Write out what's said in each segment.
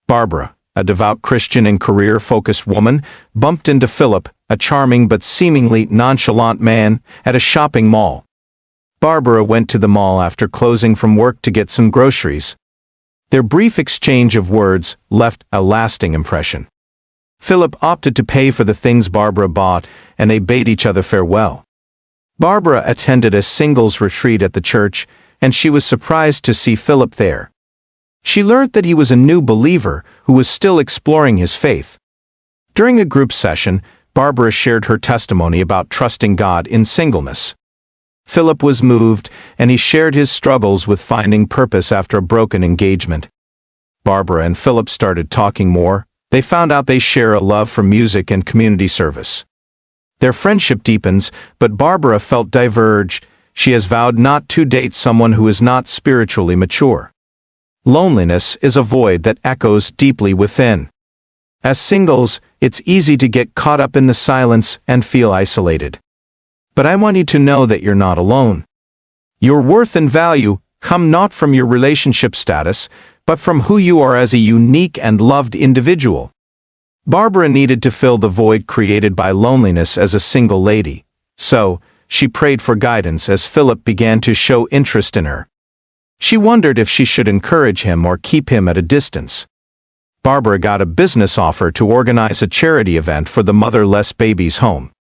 Barbara, a devout Christian and career-focused woman, bumped into Phillip, a charming but seemingly nonchalant man, at a shopping mall. Barbara went to the mall after closing from work to get some groceries. Their brief exchange of words left a lasting impression. Phillip opted to pay for the things Barbara bought, and they bade each other farewell. Barbara attended a singles retreat at the church, and she was surprised to see Phillip there. She learned that he was a new believer who was still exploring his faith. During a group session, Barbara shared her testimony about trusting God in singleness. Phillip was moved, and he shared his struggles with finding purpose after a broken engagement. Barbara and Phillip started talking more. They found out they share a love for music and community service. Their friendship deepens, but Barbara felt diverged. She has vowed not to date someone who is not spiritually mature. Loneliness is a void that echoes deeply within. As singles, it's easy to get caught up in the silence and feel isolated. But I want you to know that you're not alone. Your worth and value come not from your relationship status, but from who you are as a unique and loved individual. Barbara needed to fill the void created by loneliness as a single lady, so she prayed for guidance as Phillip began to show interest in her. She wondered if she should encourage him or keep him at a distance. Barbara got a business offer to organize a charity event for the motherless baby's home.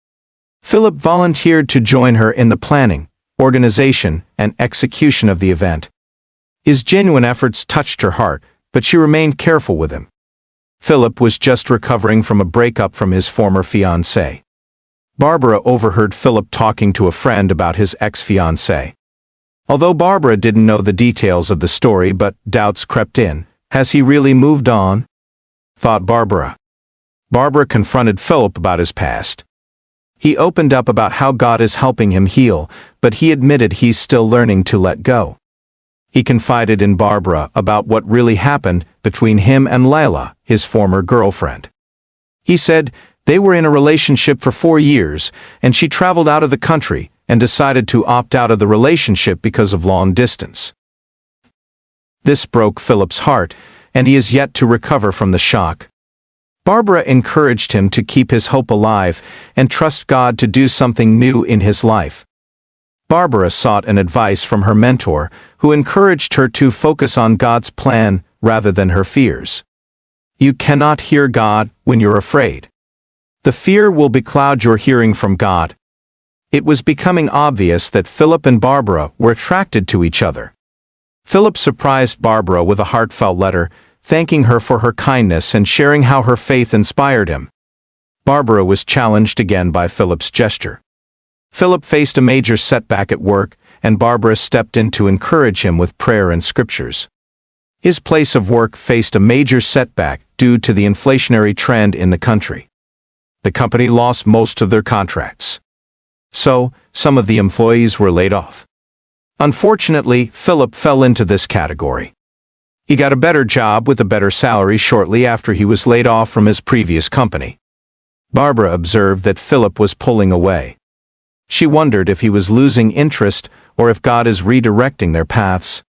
Phillip volunteered to join her in the planning, organization, and execution of the event. His genuine efforts touched her heart, but she remained careful with him. Phillip was just recovering from a breakup from his former fiancée. Barbara overheard Phillip talking to a friend about his ex-fiancée. Although Barbara didn't know the details of the story, but doubts crept in. Has he really moved on? Thought Barbara. Barbara confronted Phillip about his past. He opened up about how God is helping him heal, but he admitted he's still learning to let go. He confided in Barbara about what really happened between him and Lila, his former girlfriend. He said they were in a relationship for 4 years, and she traveled out of the country and decided to opt out of the relationship because of long distance. This broke Phillip's heart, and he is yet to recover from the shock. Barbara encouraged him to keep his hope alive and trust God to do something new in his life. Barbara sought an advice from her mentor, who encouraged her to focus on God's plan rather than her fears. You cannot hear God when you're afraid. The fear will becloud your hearing from God. It was becoming obvious that Phillip and Barbara were attracted to each other. Phillip surprised Barbara with a heartfelt letter, thanking her for her kindness and sharing how her faith inspired him. Barbara was challenged again by Phillip's gesture. Phillip faced a major setback at work, and Barbara stepped in to encourage him with prayer and scriptures. His place of work faced a major setback due to the inflationary trend in the country. The company lost most of their contracts. So, some of the employees were laid off. Unfortunately, Phillip fell into this category. He got a better job with a better salary shortly after he was laid off from his previous company. Barbara observed that Phillip was pulling away. She wondered if he was losing interest or if God is redirecting their paths.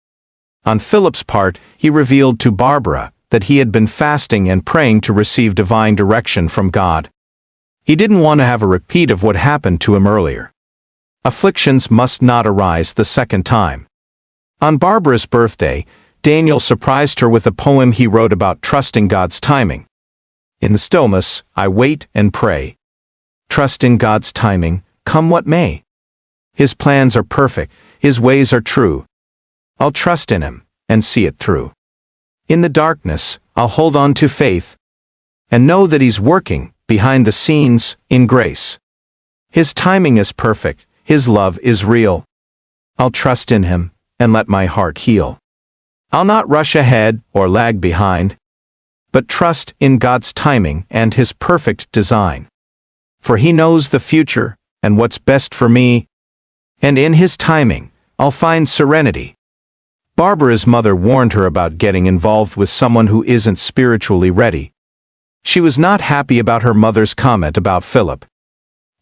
On Phillip's part, he revealed to Barbara that he had been fasting and praying to receive divine direction from God. He didn't want to have a repeat of what happened to him earlier. Afflictions must not arise the second time. On Barbara's birthday, Daniel surprised her with a poem he wrote about trusting God's timing. In the stillness, I wait and pray. Trust in God's timing, come what may. His plans are perfect, His ways are true. I'll trust in Him, and see it through. In the darkness, I'll hold on to faith, and know that He's working, behind the scenes, in grace. His timing is perfect, His love is real. I'll trust in Him, and let my heart heal. I'll not rush ahead or lag behind, but trust in God's timing and His perfect design. For He knows the future and what's best for me, and in His timing, I'll find serenity. Barbara's mother warned her about getting involved with someone who isn't spiritually ready. She was not happy about her mother's comment about Phillip.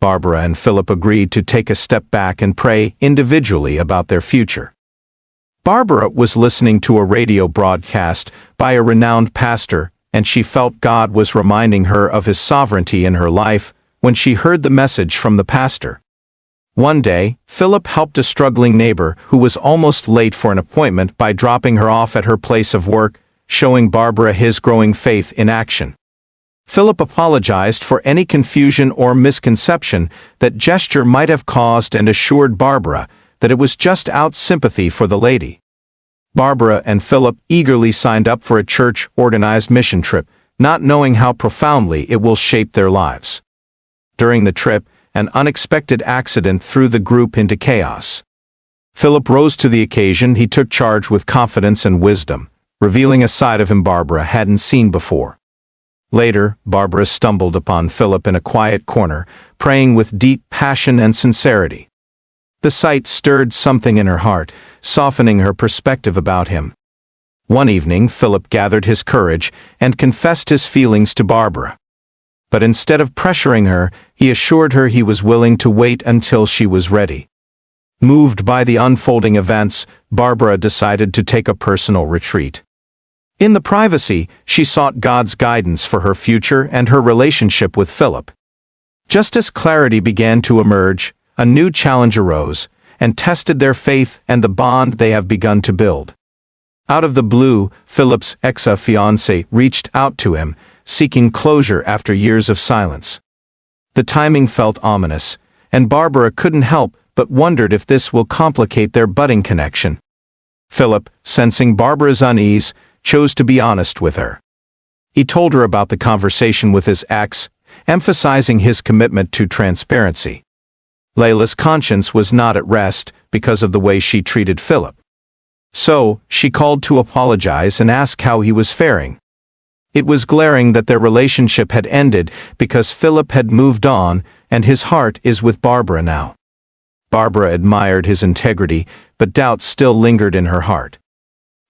Barbara and Phillip agreed to take a step back and pray individually about their future. Barbara was listening to a radio broadcast by a renowned pastor, and she felt God was reminding her of His sovereignty in her life when she heard the message from the pastor. One day, Phillip helped a struggling neighbor who was almost late for an appointment by dropping her off at her place of work, showing Barbara his growing faith in action. Phillip apologized for any confusion or misconception that gesture might have caused and assured Barbara that it was just out sympathy for the lady. Barbara and Phillip eagerly signed up for a church-organized mission trip, not knowing how profoundly it will shape their lives. During the trip, an unexpected accident threw the group into chaos. Phillip rose to the occasion. He took charge with confidence and wisdom, revealing a side of him Barbara hadn't seen before. Later, Barbara stumbled upon Phillip in a quiet corner, praying with deep passion and sincerity. The sight stirred something in her heart, softening her perspective about him. One evening, Phillip gathered his courage and confessed his feelings to Barbara. But instead of pressuring her, he assured her he was willing to wait until she was ready. Moved by the unfolding events, Barbara decided to take a personal retreat. In the privacy, she sought God's guidance for her future and her relationship with Phillip. Just as clarity began to emerge, a new challenge arose, and tested their faith and the bond they have begun to build. Out of the blue, Phillip's ex-fiancée reached out to him, seeking closure after years of silence. The timing felt ominous, and Barbara couldn't help but wondered if this will complicate their budding connection. Phillip, sensing Barbara's unease, chose to be honest with her. He told her about the conversation with his ex, emphasizing his commitment to transparency. Layla's conscience was not at rest because of the way she treated Phillip. So, she called to apologize and ask how he was faring. It was glaring that their relationship had ended because Phillip had moved on and his heart is with Barbara now. Barbara admired his integrity, but doubt still lingered in her heart.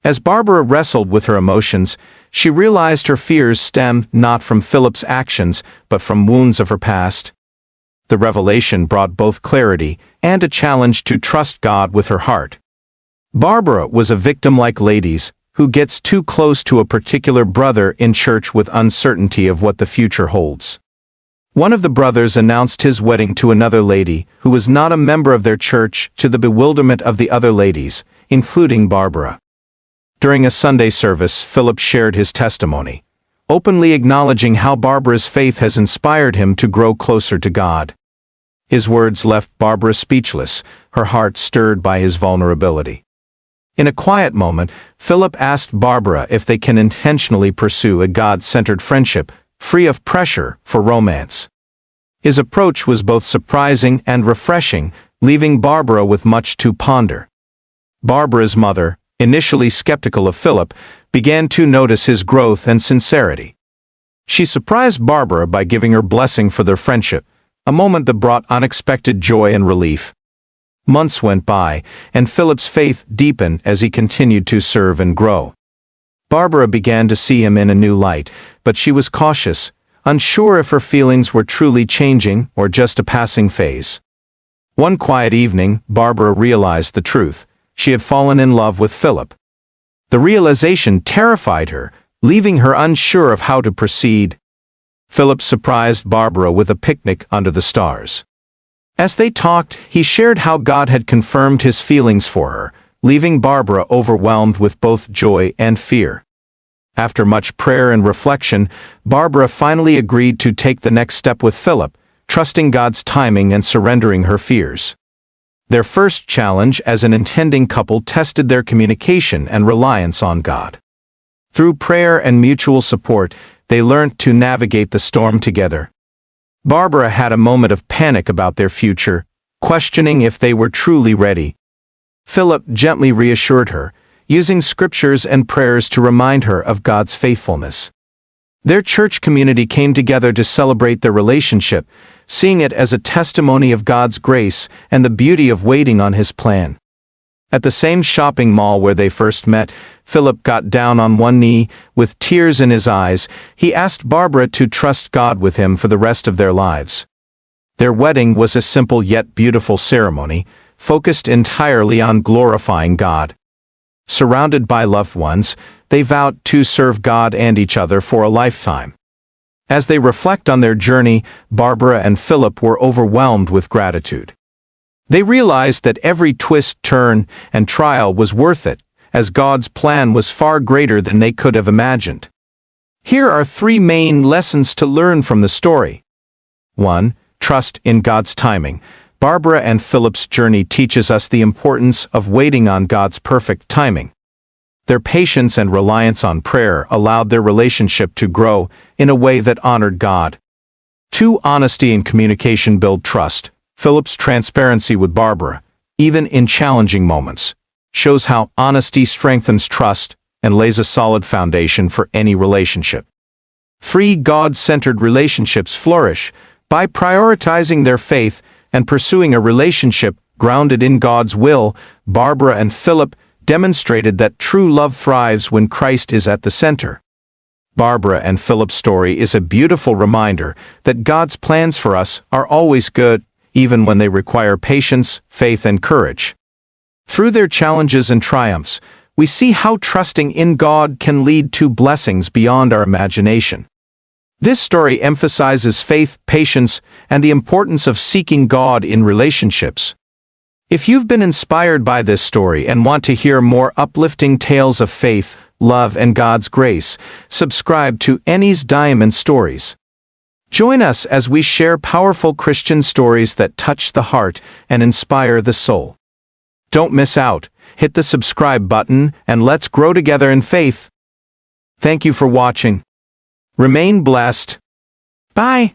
As Barbara wrestled with her emotions, she realized her fears stemmed not from Phillip's actions but from wounds of her past. The revelation brought both clarity and a challenge to trust God with her heart. Barbara was a victim like ladies, who gets too close to a particular brother in church with uncertainty of what the future holds. One of the brothers announced his wedding to another lady who was not a member of their church, to the bewilderment of the other ladies, including Barbara. During a Sunday service, Phillip shared his testimony, openly acknowledging how Barbara's faith has inspired him to grow closer to God. His words left Barbara speechless, her heart stirred by his vulnerability. In a quiet moment, Phillip asked Barbara if they can intentionally pursue a God-centered friendship, free of pressure for romance. His approach was both surprising and refreshing, leaving Barbara with much to ponder. Barbara's mother, initially skeptical of Phillip, began to notice his growth and sincerity. She surprised Barbara by giving her blessing for their friendship, a moment that brought unexpected joy and relief. Months went by, and Phillip's faith deepened as he continued to serve and grow. Barbara began to see him in a new light, but she was cautious, unsure if her feelings were truly changing or just a passing phase. One quiet evening, Barbara realized the truth. She had fallen in love with Phillip. The realization terrified her, leaving her unsure of how to proceed. Phillip surprised Barbara with a picnic under the stars. As they talked, he shared how God had confirmed his feelings for her, leaving Barbara overwhelmed with both joy and fear. After much prayer and reflection, Barbara finally agreed to take the next step with Phillip, trusting God's timing and surrendering her fears. Their first challenge as an intending couple tested their communication and reliance on God. Through prayer and mutual support, they learned to navigate the storm together. Barbara had a moment of panic about their future, questioning if they were truly ready. Phillip gently reassured her, using scriptures and prayers to remind her of God's faithfulness. Their church community came together to celebrate their relationship, seeing it as a testimony of God's grace and the beauty of waiting on His plan. At the same shopping mall where they first met, Phillip got down on one knee, with tears in his eyes. He asked Barbara to trust God with him for the rest of their lives. Their wedding was a simple yet beautiful ceremony, focused entirely on glorifying God. Surrounded by loved ones, they vowed to serve God and each other for a lifetime. As they reflect on their journey, Barbara and Phillip were overwhelmed with gratitude. They realized that every twist, turn, and trial was worth it, as God's plan was far greater than they could have imagined. Here are 3 main lessons to learn from the story. 1. Trust in God's timing. Barbara and Phillip's journey teaches us the importance of waiting on God's perfect timing. Their patience and reliance on prayer allowed their relationship to grow in a way that honored God. 2. Honesty and communication build trust. Phillip's transparency with Barbara, even in challenging moments, shows how honesty strengthens trust and lays a solid foundation for any relationship. 3. God-centered relationships flourish by prioritizing their faith and pursuing a relationship grounded in God's will. Barbara and Phillip demonstrated that true love thrives when Christ is at the center. Barbara and Phillip's story is a beautiful reminder that God's plans for us are always good, even when they require patience, faith, and courage. Through their challenges and triumphs, we see how trusting in God can lead to blessings beyond our imagination. This story emphasizes faith, patience, and the importance of seeking God in relationships. If you've been inspired by this story and want to hear more uplifting tales of faith, love, and God's grace, subscribe to Annie's Diamond Stories. Join us as we share powerful Christian stories that touch the heart and inspire the soul. Don't miss out. Hit the subscribe button and let's grow together in faith. Thank you for watching. Remain blessed. Bye.